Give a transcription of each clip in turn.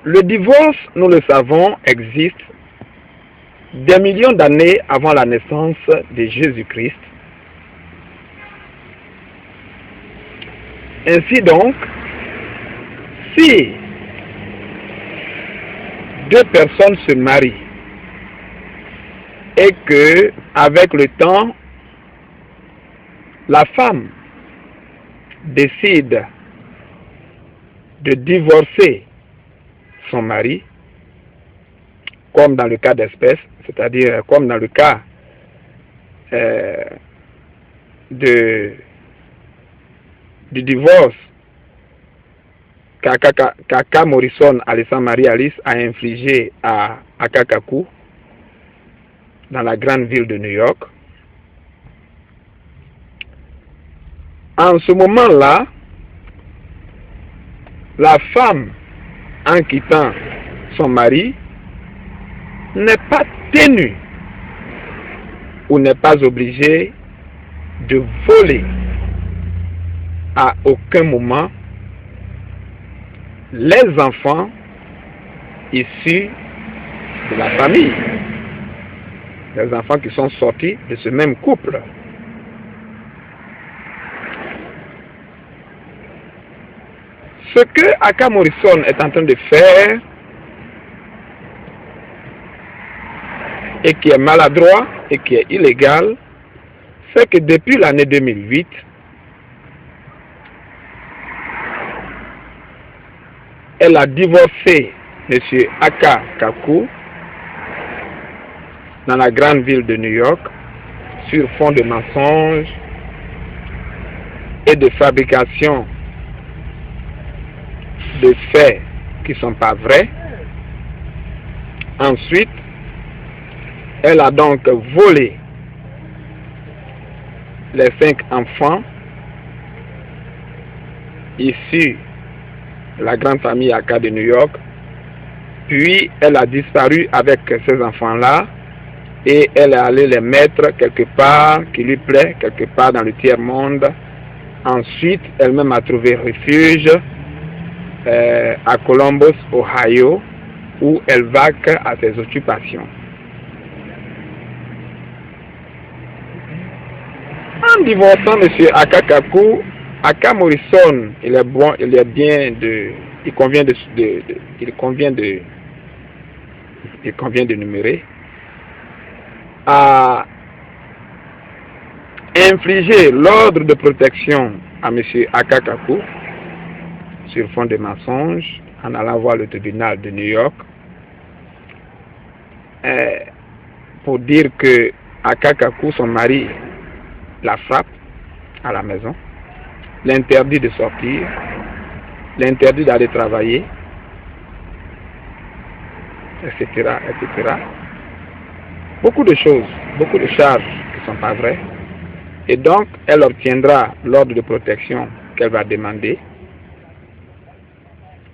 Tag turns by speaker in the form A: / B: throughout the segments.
A: Le divorce, nous le savons, existe des millions d'années avant la naissance de Jésus-Christ. Ainsi donc, si deux personnes se marient et que, avec le temps, la femme décide de divorcer son mari, comme dans le cas d'espèce, c'est-à-dire comme dans le cas du divorce qu'Aka Morrison, Alessa Marie Alice, a infligé à Akakaku dans la grande ville de New York. En ce moment-là, la femme, en quittant son mari, n'est pas tenue ou n'est pas obligée de voler à aucun moment les enfants issus de la famille, les enfants qui sont sortis de ce même couple. Ce que Aka Morrison est en train de faire et qui est maladroit et qui est illégal, c'est que depuis l'année 2008, elle a divorcé M. Aka Kaku dans la grande ville de New York sur fond de mensonges et de fabrication de faits qui ne sont pas vrais. Ensuite, elle a donc volé les 5 enfants issus de la grande famille Aka de New York. Puis, elle a disparu avec ces enfants-là et elle est allée les mettre quelque part qui lui plaît, quelque part dans le tiers-monde. Ensuite, elle-même a trouvé refuge à Columbus, Ohio, où elle vaque à ses occupations. En divorçant M. Akakaku, Aka Morrison, il est bon, il convient de numérer, a infligé l'ordre de protection à M. Akakaku sur fond de mensonges en allant voir le tribunal de New York pour dire que Akakaku, son mari, la frappe à la maison, l'interdit de sortir, l'interdit d'aller travailler, etc., etc. Beaucoup de choses, beaucoup de charges qui ne sont pas vraies. Et donc, elle obtiendra l'ordre de protection qu'elle va demander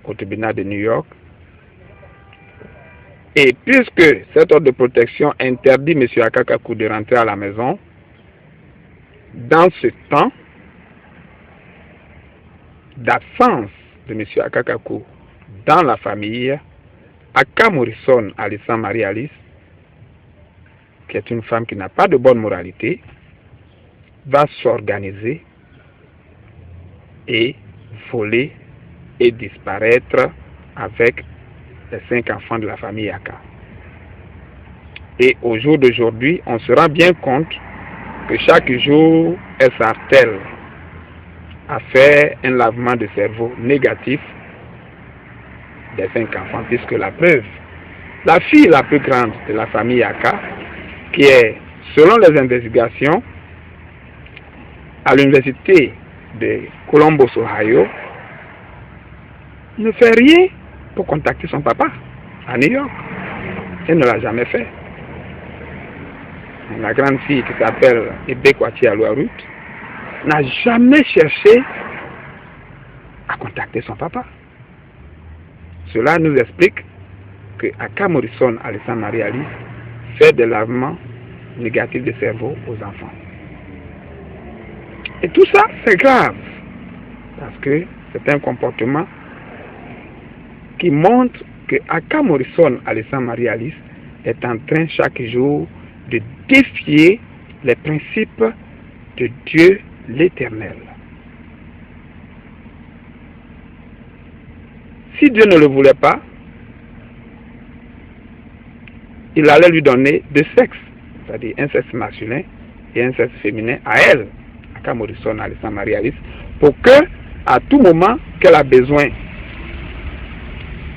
A: au tribunal de New York. Et puisque cet ordre de protection interdit M. Akakaku de rentrer à la maison, dans ce temps d'absence de M. Akakaku dans la famille, Aka Morrison, Alessa Marie Alice, qui est une femme qui n'a pas de bonne moralité, va s'organiser et voler et disparaître avec les 5 enfants de la famille Aka. Et au jour d'aujourd'hui, on se rend bien compte que chaque jour, elle s'attelle à faire un lavement de cerveau négatif des 5 enfants, puisque la preuve, la fille la plus grande de la famille Aka, qui est, selon les investigations, à l'université de Columbus, Ohio, ne fait rien pour contacter son papa à New York. Elle ne l'a jamais fait. La grande fille qui s'appelle Ebekwati Alouarut n'a jamais cherché à contacter son papa. Cela nous explique que Aka Morrison, Alessa Marie Alice, fait des lavements négatifs de cerveau aux enfants. Et tout ça, c'est grave, parce que c'est un comportement qui montre que Aka Morrison Alessandre Marie Alice est en train chaque jour de défier les principes de Dieu l'Éternel. Si Dieu ne le voulait pas, il allait lui donner deux sexes, c'est-à-dire un sexe masculin et un sexe féminin à elle, Aka Morrison Alessandre Marie Alice, pour que, à tout moment qu'elle a besoin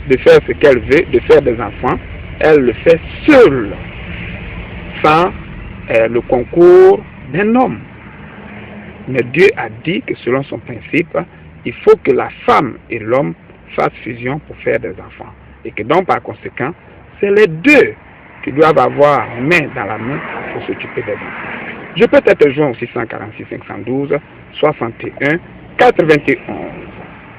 A: de faire ce qu'elle veut, de faire des enfants, elle le fait seule, sans le concours d'un homme. Mais Dieu a dit que selon son principe, il faut que la femme et l'homme fassent fusion pour faire des enfants. Et que donc par conséquent, c'est les deux qui doivent avoir main dans la main pour s'occuper des enfants. Je peux être joint au 646 512 61 91.